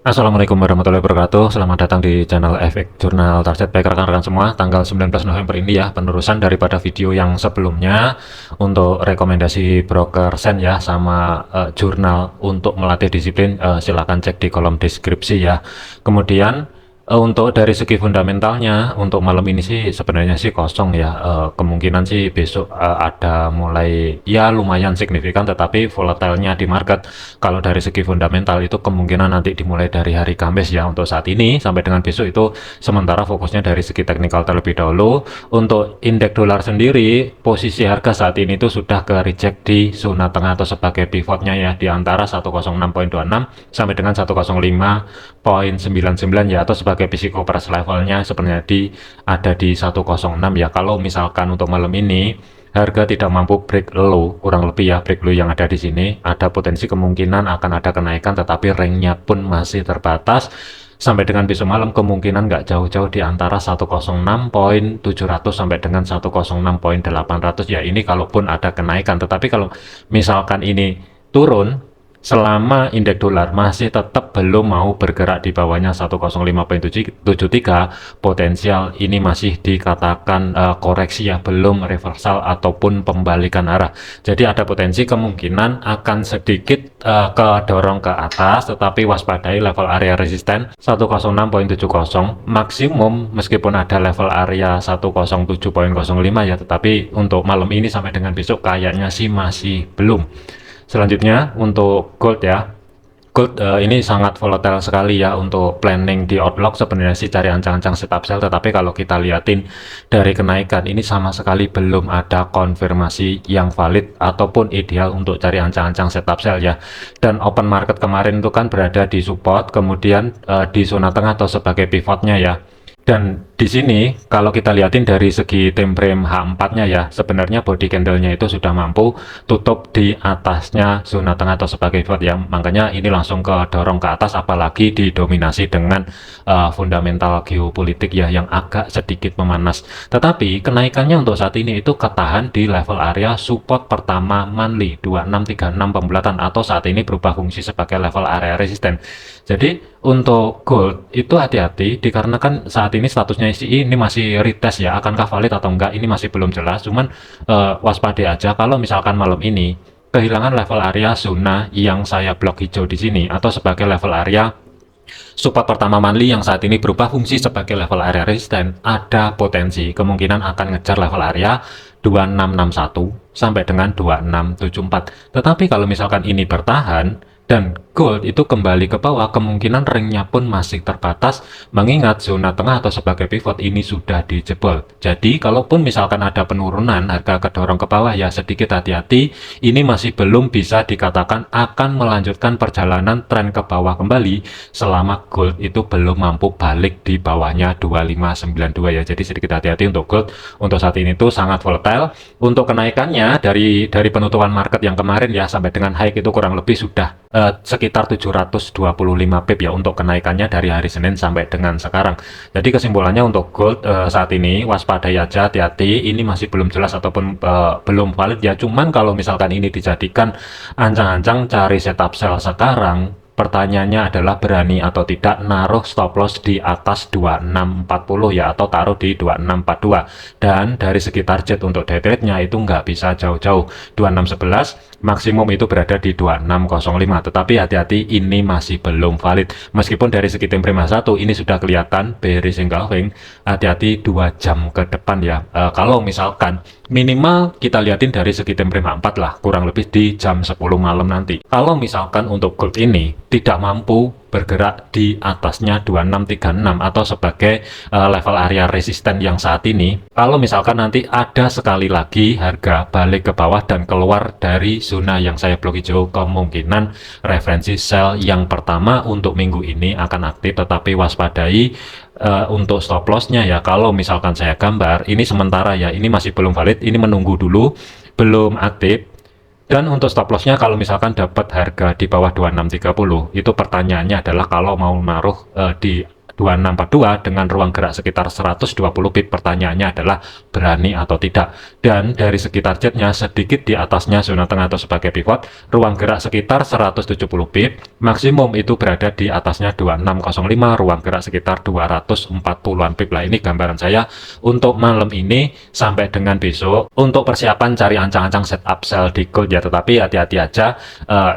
Assalamualaikum warahmatullahi wabarakatuh. Selamat datang di channel Efek Jurnal Target. Baik rekan-rekan semua, tanggal 19 November ini ya, penerusan daripada video yang sebelumnya untuk rekomendasi broker Sen ya, sama jurnal untuk melatih disiplin. Silahkan cek di kolom deskripsi ya. Kemudian untuk dari segi fundamentalnya, untuk malam ini sih sebenarnya sih kosong ya. Kemungkinan sih besok ada mulai ya lumayan signifikan, tetapi volatilenya di market kalau dari segi fundamental itu kemungkinan nanti dimulai dari hari Kamis ya. Untuk saat ini sampai dengan besok itu sementara fokusnya dari segi teknikal terlebih dahulu. Untuk indeks dolar sendiri, posisi harga saat ini itu sudah ke reject di zona tengah atau sebagai pivotnya ya, di antara 106.26 sampai dengan 105.99 ya, atau sebagai physical price levelnya sebenarnya ada di 106 ya. Kalau misalkan untuk malam ini harga tidak mampu break low, kurang lebih ya break low yang ada di sini, ada potensi kemungkinan akan ada kenaikan, tetapi range-nya pun masih terbatas. Sampai dengan besok malam kemungkinan nggak jauh-jauh di antara 106.700 sampai dengan 106.800 ya. Ini kalaupun ada kenaikan, tetapi kalau misalkan ini turun, selama indeks dolar masih tetap belum mau bergerak di bawahnya 105.73, potensial ini masih dikatakan koreksi ya, belum reversal ataupun pembalikan arah. Jadi ada potensi kemungkinan akan sedikit kedorong ke atas, tetapi waspadai level area resisten 106.70 maksimum, meskipun ada level area 107.05 ya, tetapi untuk malam ini sampai dengan besok kayaknya sih masih belum. Selanjutnya untuk gold ya, gold ini sangat volatile sekali ya. Untuk planning di outlook sebenarnya sih cari ancang-ancang setup sell, tetapi kalau kita liatin dari kenaikan ini sama sekali belum ada konfirmasi yang valid ataupun ideal untuk cari ancang-ancang setup sell ya. Dan open market kemarin itu kan berada di support, kemudian di zona tengah atau sebagai pivotnya ya. Dan di sini kalau kita lihatin dari segi time frame H4-nya ya, sebenarnya body candle-nya itu sudah mampu tutup di atasnya zona tengah atau sebagai pivot ya. Makanya ini langsung ke dorong ke atas, apalagi didominasi dengan fundamental geopolitik ya yang agak sedikit memanas. Tetapi kenaikannya untuk saat ini itu ketahan di level area support pertama monthly 2636 pembulatan, atau saat ini berubah fungsi sebagai level area resisten. Jadi untuk gold itu hati-hati, dikarenakan saat ini statusnya ICI ini masih retest ya, akankah valid atau enggak ini masih belum jelas. Cuman waspadai aja kalau misalkan malam ini kehilangan level area zona yang saya blok hijau di sini, atau sebagai level area support pertama monthly yang saat ini berubah fungsi sebagai level area resisten, ada potensi kemungkinan akan ngejar level area 2661 sampai dengan 2674. Tetapi kalau misalkan ini bertahan dan gold itu kembali ke bawah, kemungkinan range-nya pun masih terbatas, mengingat zona tengah atau sebagai pivot ini sudah dijebol. Jadi kalaupun misalkan ada penurunan harga kedorong ke bawah ya, sedikit hati-hati, ini masih belum bisa dikatakan akan melanjutkan perjalanan tren ke bawah kembali selama gold itu belum mampu balik di bawahnya 2592 ya. Jadi sedikit hati-hati untuk gold. Untuk saat ini tuh sangat volatile. Untuk kenaikannya dari penutupan market yang kemarin ya sampai dengan high itu kurang lebih sudah sekitar 725 pip ya untuk kenaikannya dari hari Senin sampai dengan sekarang. Jadi kesimpulannya untuk gold saat ini waspadai aja, hati-hati, ini masih belum jelas ataupun belum valid ya. Cuman kalau misalkan ini dijadikan ancang-ancang cari setup sell sekarang, pertanyaannya adalah berani atau tidak naruh stop loss di atas 2640 ya, atau taruh di 2642. Dan dari segi target untuk day trade-nya itu nggak bisa jauh-jauh, 2611 maksimum itu berada di 2605. Tetapi hati-hati, ini masih belum valid. Meskipun dari segi time frame 1 ini sudah kelihatan bearish engulfing, hati-hati 2 jam ke depan ya. Kalau misalkan minimal kita lihatin dari segi time frame 4 lah, kurang lebih di jam 10 malam nanti. Kalau misalkan untuk gold ini tidak mampu bergerak di atasnya 2636 atau sebagai level area resisten yang saat ini, kalau misalkan nanti ada sekali lagi harga balik ke bawah dan keluar dari zona yang saya blok hijau, kemungkinan referensi sell yang pertama untuk minggu ini akan aktif. Tetapi waspadai untuk stop lossnya ya, kalau misalkan saya gambar ini sementara ya, ini masih belum valid, ini menunggu dulu, belum aktif. Dan untuk stop lossnya kalau misalkan dapat harga di bawah 2630, itu pertanyaannya adalah kalau mau naruh di 2642 dengan ruang gerak sekitar 120 pip. Pertanyaannya adalah berani atau tidak. Dan dari segi targetnya sedikit di atasnya zona tengah atau sebagai pivot, ruang gerak sekitar 170 pip, maksimum itu berada di atasnya 2605, ruang gerak sekitar 240-an pip lah. Ini gambaran saya untuk malam ini sampai dengan besok untuk persiapan cari ancang-ancang setup sell di gold ya. Tetapi hati-hati aja,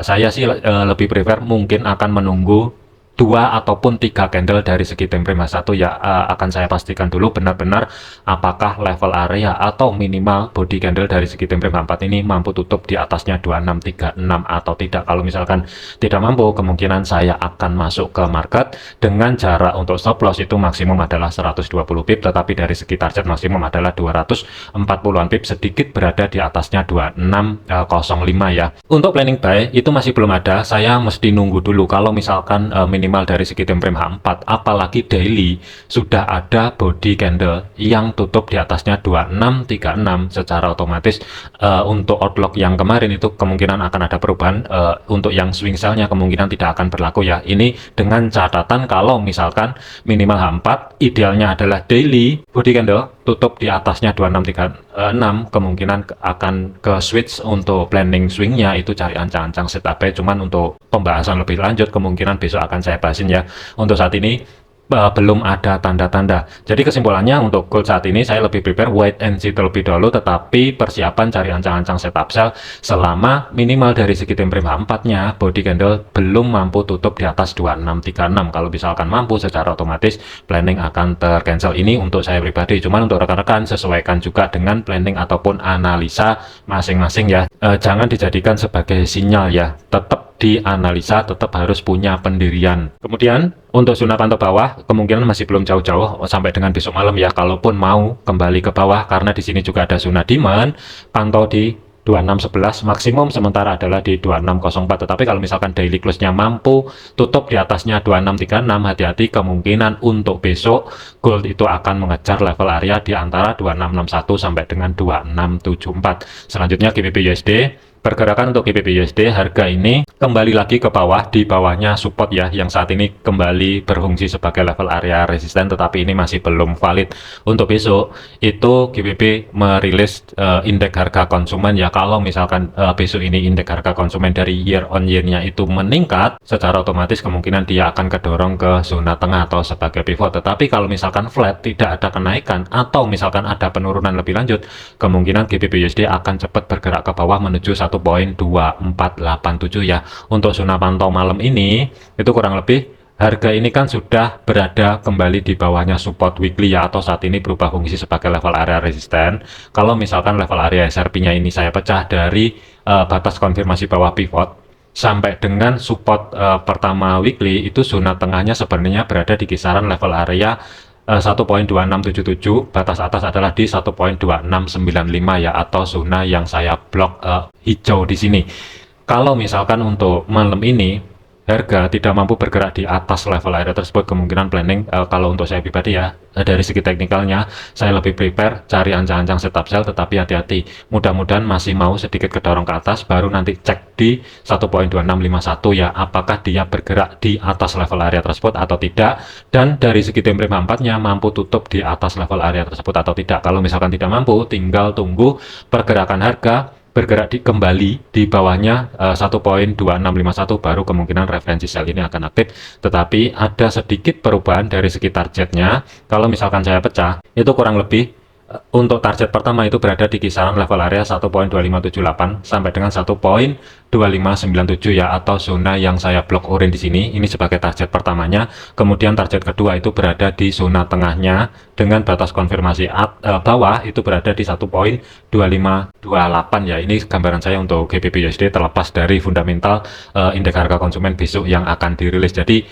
saya sih lebih prefer mungkin akan menunggu 2 ataupun 3 candle dari segi time frame H1 ya. Akan saya pastikan dulu benar-benar apakah level area atau minimal body candle dari segi time frame H4 ini mampu tutup di atasnya 2636 atau tidak. Kalau misalkan tidak mampu, kemungkinan saya akan masuk ke market dengan jarak untuk stop loss itu maksimum adalah 120 pip, tetapi dari segi target maksimum adalah 240-an pip, sedikit berada di atasnya 2605 ya. Untuk planning buy itu masih belum ada, saya mesti nunggu dulu. Kalau misalkan minimal dari segi time frame H4 apalagi daily sudah ada body candle yang tutup di atasnya 2636, secara otomatis untuk outlook yang kemarin itu kemungkinan akan ada perubahan. Untuk yang swing sell-nya kemungkinan tidak akan berlaku ya. Ini dengan catatan kalau misalkan minimal H4 idealnya adalah daily body candle tutup di atasnya 2636, kemungkinan akan ke switch untuk planning swingnya itu cari ancang-ancang setup buy. Cuman untuk pembahasan lebih lanjut kemungkinan besok akan saya bahasin ya. Untuk saat ini belum ada tanda-tanda. Jadi kesimpulannya untuk gold saat ini saya lebih prepare wait and see terlebih dahulu, tetapi persiapan cari ancang-ancang setup sell selama minimal dari segi time frame H4-nya body candle belum mampu tutup di atas 2636. Kalau misalkan mampu, secara otomatis planning akan tercancel. Ini untuk saya pribadi. Cuman untuk rekan-rekan sesuaikan juga dengan planning ataupun analisa masing-masing ya. Jangan dijadikan sebagai sinyal ya. Tetap dianalisa, tetap harus punya pendirian. Kemudian untuk zona pantau bawah kemungkinan masih belum jauh-jauh sampai dengan besok malam ya. Kalaupun mau kembali ke bawah, karena di sini juga ada zona demand, pantau di 2611 maksimum, sementara adalah di 2604. Tetapi kalau misalkan daily close-nya mampu tutup di atasnya 2636, hati-hati, kemungkinan untuk besok gold itu akan mengejar level area di antara 2661 sampai dengan 2674. Selanjutnya GBP USD. Pergerakan untuk GBP USD harga ini kembali lagi ke bawah, di bawahnya support ya, yang saat ini kembali berfungsi sebagai level area resisten, tetapi ini masih belum valid. Untuk besok itu GBP merilis indeks harga konsumen ya. Kalau misalkan besok ini indeks harga konsumen dari year on year-nya itu meningkat, secara otomatis kemungkinan dia akan kedorong ke zona tengah atau sebagai pivot. Tetapi kalau misalkan flat, tidak ada kenaikan atau misalkan ada penurunan lebih lanjut, kemungkinan GBP USD akan cepat bergerak ke bawah menuju 1.2487 ya. Untuk zona pantau malam ini itu kurang lebih harga ini kan sudah berada kembali di bawahnya support weekly ya, atau saat ini berubah fungsi sebagai level area resisten. Kalau misalkan level area SRP-nya ini saya pecah dari batas konfirmasi bawah pivot sampai dengan support pertama weekly, itu zona tengahnya sebenarnya berada di kisaran level area 1.2677, batas atas adalah di 1.2695 ya, atau zona yang saya blok hijau di sini. Kalau misalkan untuk malam ini harga tidak mampu bergerak di atas level area tersebut, kemungkinan planning kalau untuk saya pribadi ya, dari segi teknikalnya saya lebih prepare cari ancang-ancang setup sell, tetapi hati-hati, mudah-mudahan masih mau sedikit kedorong ke atas, baru nanti cek di 1.2651 ya, apakah dia bergerak di atas level area tersebut atau tidak, dan dari segi time frame 4-nya mampu tutup di atas level area tersebut atau tidak. Kalau misalkan tidak mampu, tinggal tunggu pergerakan harga bergerak kembali di bawahnya 1.2651, baru kemungkinan referensi sell ini akan aktif. Tetapi ada sedikit perubahan dari segi targetnya. Kalau misalkan saya pecah, itu kurang lebih untuk target pertama itu berada di kisaran level area 1.2578 sampai dengan 1.2597 ya, atau zona yang saya blok orange di sini. Ini sebagai target pertamanya. Kemudian target kedua itu berada di zona tengahnya dengan batas konfirmasi bawah itu berada di 1.2528 ya. Ini gambaran saya untuk GBP USD terlepas dari fundamental indeks harga konsumen besok yang akan dirilis. Jadi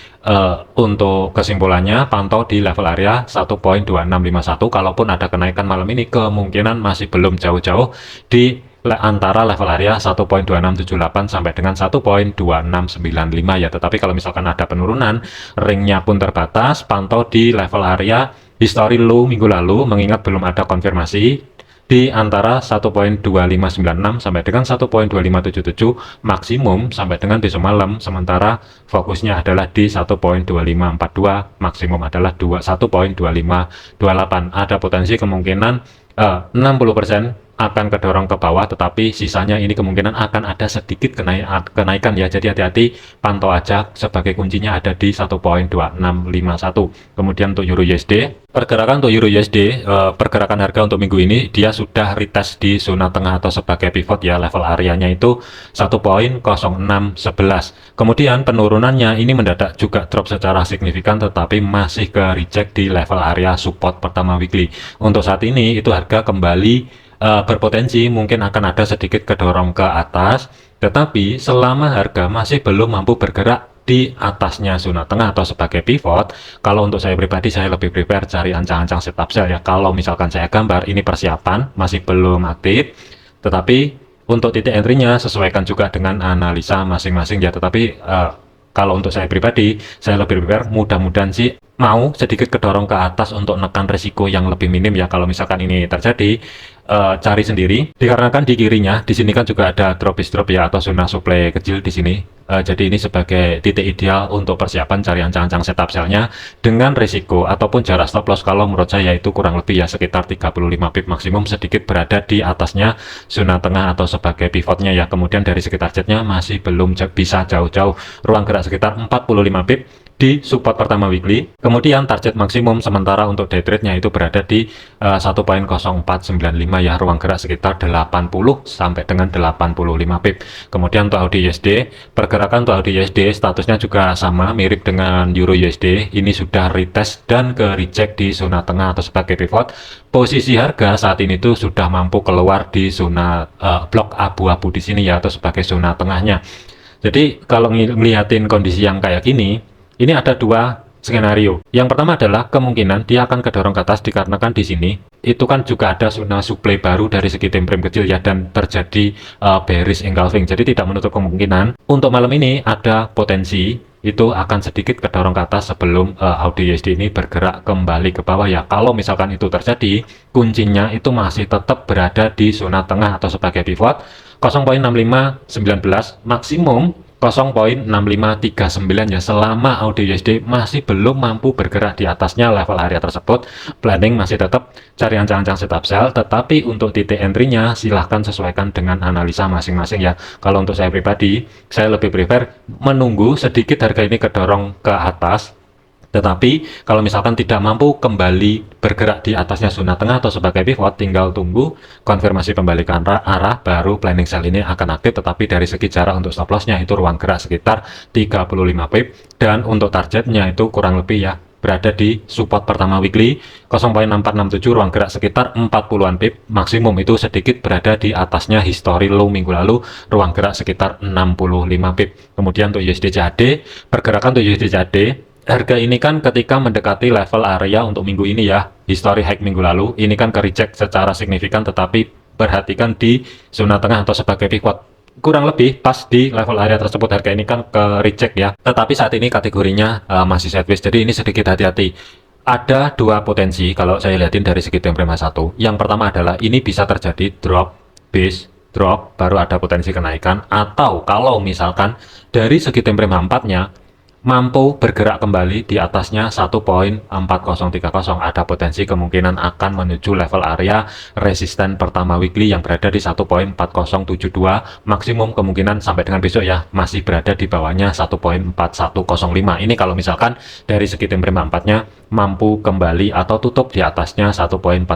untuk kesimpulannya pantau di level area 1.2651. Kalaupun ada kenaikan malam ini, kemungkinan masih belum jauh-jauh di antara level area 1.2678 sampai dengan 1.2695 ya. Tetapi kalau misalkan ada penurunan, ringnya pun terbatas, pantau di level area history low minggu lalu, mengingat belum ada konfirmasi di antara 1.2596 sampai dengan 1.2577 maksimum sampai dengan besok malam, sementara fokusnya adalah di 1.2542, maksimum adalah 1.2528. Ada potensi kemungkinan 60% akan kedorong ke bawah, tetapi sisanya ini kemungkinan akan ada sedikit kenaikan ya. Jadi hati-hati, pantau aja, sebagai kuncinya ada di 1.2651. Kemudian untuk Euro USD, pergerakan untuk Euro USD, pergerakan harga untuk minggu ini dia sudah retest di zona tengah atau sebagai pivot ya. Level areanya itu 1.0611. Kemudian penurunannya ini mendadak juga drop secara signifikan, tetapi masih ke reject di level area support pertama weekly. Untuk saat ini itu harga kembali berpotensi mungkin akan ada sedikit kedorong ke atas, tetapi selama harga masih belum mampu bergerak di atasnya zona tengah atau sebagai pivot, kalau untuk saya pribadi saya lebih prepare cari ancang-ancang setup sell ya. Kalau misalkan saya gambar ini persiapan masih belum aktif, tetapi untuk titik entry-nya sesuaikan juga dengan analisa masing-masing ya. Tetapi kalau untuk saya pribadi, saya lebih prepare mudah-mudahan sih mau sedikit kedorong ke atas untuk menekan resiko yang lebih minim ya. Kalau misalkan ini terjadi, cari sendiri, dikarenakan di kirinya di sini kan juga ada drop ya, atau zona supply kecil di sini. Jadi ini sebagai titik ideal untuk persiapan cari ancang-ancang setup sell-nya dengan risiko ataupun jarak stop loss kalau menurut saya itu kurang lebih ya sekitar 35 pip maksimum, sedikit berada di atasnya zona tengah atau sebagai pivotnya ya. Kemudian dari segi targetnya masih belum bisa jauh-jauh, ruang gerak sekitar 45 pip di support pertama weekly. Kemudian target maksimum sementara untuk day trade-nya itu berada di 1.0495 ya, ruang gerak sekitar 80 sampai dengan 85 pip. Kemudian untuk AUD USD, pergerakan untuk AUD USD statusnya juga sama mirip dengan Euro USD. Ini sudah retest dan ke reject di zona tengah atau sebagai pivot. Posisi harga saat ini tuh sudah mampu keluar di zona blok abu-abu di sini ya, atau sebagai zona tengahnya. Jadi kalau ngeliatin kondisi yang kayak gini, ini ada dua skenario. Yang pertama adalah kemungkinan dia akan kedorong ke atas dikarenakan di sini itu kan juga ada zona supply baru dari segi time frame kecil ya, dan terjadi bearish engulfing. Jadi tidak menutup kemungkinan untuk malam ini ada potensi itu akan sedikit kedorong ke atas sebelum AUD USD ini bergerak kembali ke bawah ya. Kalau misalkan itu terjadi, kuncinya itu masih tetap berada di zona tengah atau sebagai pivot 0.6519 maksimum 0.6539 ya. Selama AUD USD masih belum mampu bergerak di atasnya level area tersebut, planning masih tetap cari ancang-ancang setup sell, tetapi untuk titik entry-nya silahkan sesuaikan dengan analisa masing-masing ya. Kalau untuk saya pribadi, saya lebih prefer menunggu sedikit harga ini kedorong ke atas, tetapi kalau misalkan tidak mampu kembali bergerak di atasnya zona tengah atau sebagai pivot, tinggal tunggu konfirmasi pembalikan arah, baru planning sell ini akan aktif. Tetapi dari segi jarak untuk stop lossnya itu ruang gerak sekitar 35 pip, dan untuk targetnya itu kurang lebih ya berada di support pertama weekly 0.6467, ruang gerak sekitar 40-an pip, maksimum itu sedikit berada di atasnya history low minggu lalu, ruang gerak sekitar 65 pip. Kemudian untuk USD CAD, pergerakan untuk USD CAD, harga ini kan ketika mendekati level area untuk minggu ini ya, history high minggu lalu, ini kan ke reject secara signifikan, tetapi perhatikan di zona tengah atau sebagai pivot. Kurang lebih pas di level area tersebut harga ini kan ke reject ya, tetapi saat ini kategorinya masih sideways, jadi ini sedikit hati-hati. Ada dua potensi kalau saya lihatin dari segi time frame satu. Yang pertama adalah ini bisa terjadi drop, base, drop, baru ada potensi kenaikan, atau kalau misalkan dari segi time frame 4-nya mampu bergerak kembali di atasnya 1.4030, ada potensi kemungkinan akan menuju level area resisten pertama weekly yang berada di 1.4072, maksimum kemungkinan sampai dengan besok ya masih berada di bawahnya 1.4105. Ini kalau misalkan dari segi time frame 4-nya mampu kembali atau tutup di atasnya 1.4030,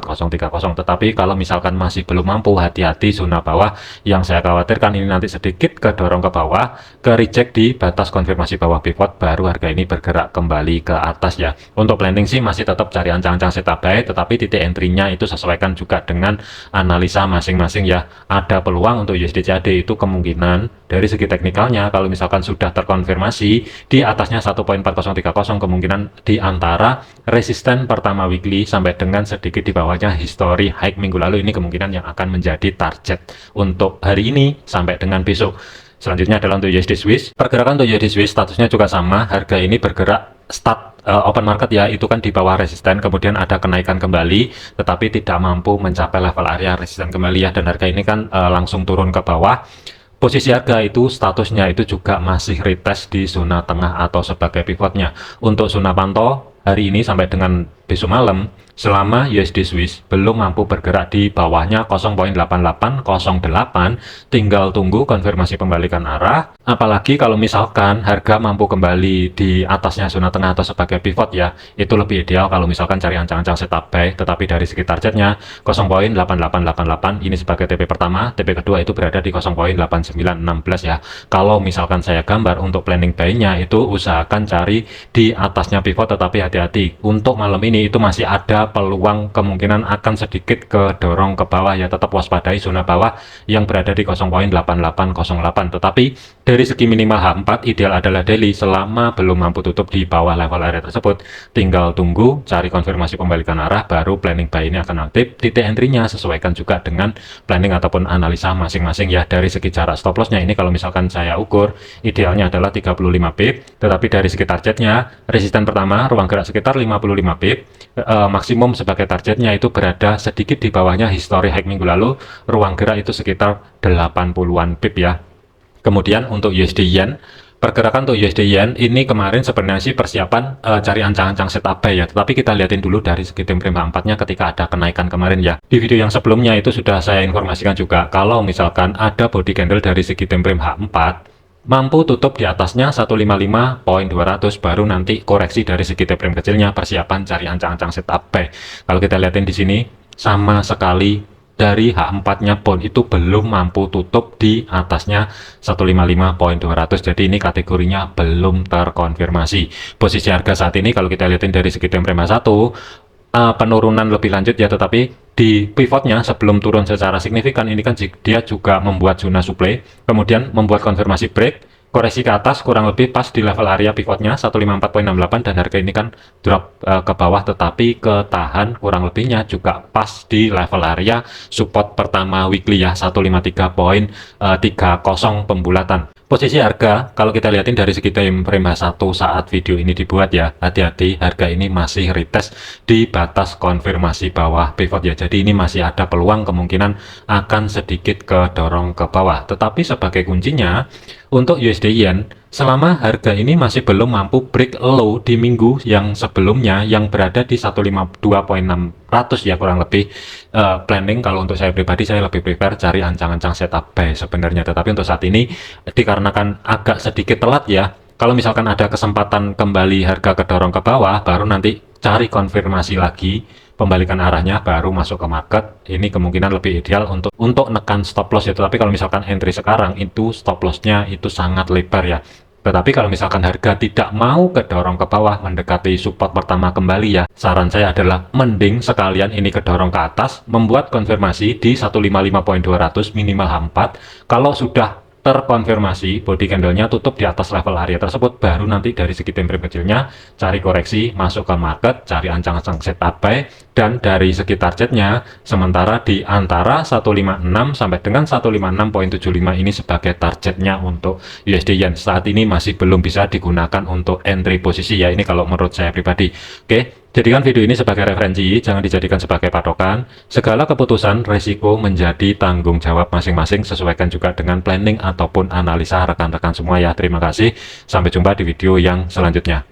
tetapi kalau misalkan masih belum mampu, hati-hati zona bawah. Yang saya khawatirkan ini nanti sedikit kedorong ke bawah, ke reject di batas konfirmasi bawah pivot, baru harga ini bergerak kembali ke atas ya. Untuk planning sih masih tetap cari ancang-ancang setup buy, tetapi titik entry-nya itu sesuaikan juga dengan analisa masing-masing ya. Ada peluang untuk USD CAD itu kemungkinan dari segi teknikalnya kalau misalkan sudah terkonfirmasi di atasnya 1.4030, kemungkinan di antara resisten pertama weekly sampai dengan sedikit di bawahnya history high minggu lalu, ini kemungkinan yang akan menjadi target untuk hari ini sampai dengan besok. Selanjutnya adalah untuk USD Swiss. Pergerakan untuk USD Swiss statusnya juga sama, harga ini bergerak start open market ya, itu kan di bawah resisten, kemudian ada kenaikan kembali, tetapi tidak mampu mencapai level area resisten kembali ya, dan harga ini kan langsung turun ke bawah. Posisi harga itu statusnya itu juga masih retest di zona tengah atau sebagai pivotnya. Untuk zona pantau hari ini sampai dengan besok malam, selama USD Swiss belum mampu bergerak di bawahnya 0.8808, tinggal tunggu konfirmasi pembalikan arah. Apalagi kalau misalkan harga mampu kembali di atasnya zona tengah atau sebagai pivot ya, itu lebih ideal kalau misalkan cari ancang-ancang setup buy, tetapi dari segi targetnya 0.8888 ini sebagai TP pertama, TP kedua itu berada di 0.8916 ya. Kalau misalkan saya gambar untuk planning buy-nya itu usahakan cari di atasnya pivot, tetapi hati-hati untuk malam ini itu masih ada peluang kemungkinan akan sedikit kedorong ke bawah ya, tetap waspadai zona bawah yang berada di 0.8808, tetapi dari segi minimal H4 ideal adalah daily. Selama belum mampu tutup di bawah level area tersebut, tinggal tunggu cari konfirmasi pembalikan arah, baru planning buy ini akan aktif. Titik entry-nya sesuaikan juga dengan planning ataupun analisa masing-masing ya. Dari segi jarak stop loss-nya ini kalau misalkan saya ukur idealnya adalah 35 pip, tetapi dari segi targetnya resisten pertama ruang gerak sekitar 55 pip, maksimum sebagai targetnya itu berada sedikit di bawahnya history high minggu lalu, ruang gerak itu sekitar 80-an pip ya. Kemudian untuk USD Yen, pergerakan untuk USD Yen ini kemarin sebenarnya sih persiapan cari ancang-ancang setup buy ya, tetapi kita lihatin dulu dari segi time frame H4-nya ketika ada kenaikan kemarin ya. Di video yang sebelumnya itu sudah saya informasikan juga kalau misalkan ada body candle dari segi time frame H4 mampu tutup di atasnya 155.200, baru nanti koreksi dari segi time frame kecilnya, persiapan cari ancang-ancang setup buy. Kalau kita lihatin di sini sama sekali dari H4-nya pun itu belum mampu tutup di atasnya 155.200, jadi ini kategorinya belum terkonfirmasi. Posisi harga saat ini kalau kita lihatin dari segi time frame H1 penurunan lebih lanjut ya, tetapi di pivotnya sebelum turun secara signifikan ini kan dia juga membuat zona supply, kemudian membuat konfirmasi break, koreksi ke atas kurang lebih pas di level area pivotnya 154.68, dan harga ini kan drop ke bawah, tetapi ketahan kurang lebihnya juga pas di level area support pertama weekly ya 153.30 pembulatan. Posisi harga kalau kita lihatin dari segi time frame H1 saat video ini dibuat ya, hati-hati harga ini masih retest di batas konfirmasi bawah pivot ya, jadi ini masih ada peluang kemungkinan akan sedikit kedorong ke bawah. Tetapi sebagai kuncinya untuk USD Yen, selama harga ini masih belum mampu break low di minggu yang sebelumnya yang berada di 152.600 ya kurang lebih, planning kalau untuk saya pribadi saya lebih prefer cari ancang-ancang setup buy sebenarnya, tetapi untuk saat ini dikarenakan agak sedikit telat ya, kalau misalkan ada kesempatan kembali harga kedorong ke bawah baru nanti cari konfirmasi lagi pembalikan arahnya baru masuk ke market. Ini kemungkinan lebih ideal untuk nekan stop loss ya, tetapi kalau misalkan entry sekarang itu stop lossnya itu sangat lebar ya. Tetapi kalau misalkan harga tidak mau kedorong ke bawah mendekati support pertama kembali ya, saran saya adalah mending sekalian ini kedorong ke atas, membuat konfirmasi di 155.200 minimal H4. Kalau sudah terkonfirmasi body candle-nya tutup di atas level area tersebut, baru nanti dari segi time frame kecilnya cari koreksi masuk ke market, cari ancang-ancang setup buy, dan dari segi targetnya sementara di antara 156 sampai dengan 156.75 ini sebagai targetnya untuk USD Yen. Saat ini masih belum bisa digunakan untuk entry posisi ya, ini kalau menurut saya pribadi. Oke, jadikan video ini sebagai referensi, jangan dijadikan sebagai patokan. Segala keputusan resiko menjadi tanggung jawab masing-masing, sesuaikan juga dengan planning ataupun analisa rekan-rekan semua ya. Terima kasih, sampai jumpa di video yang selanjutnya.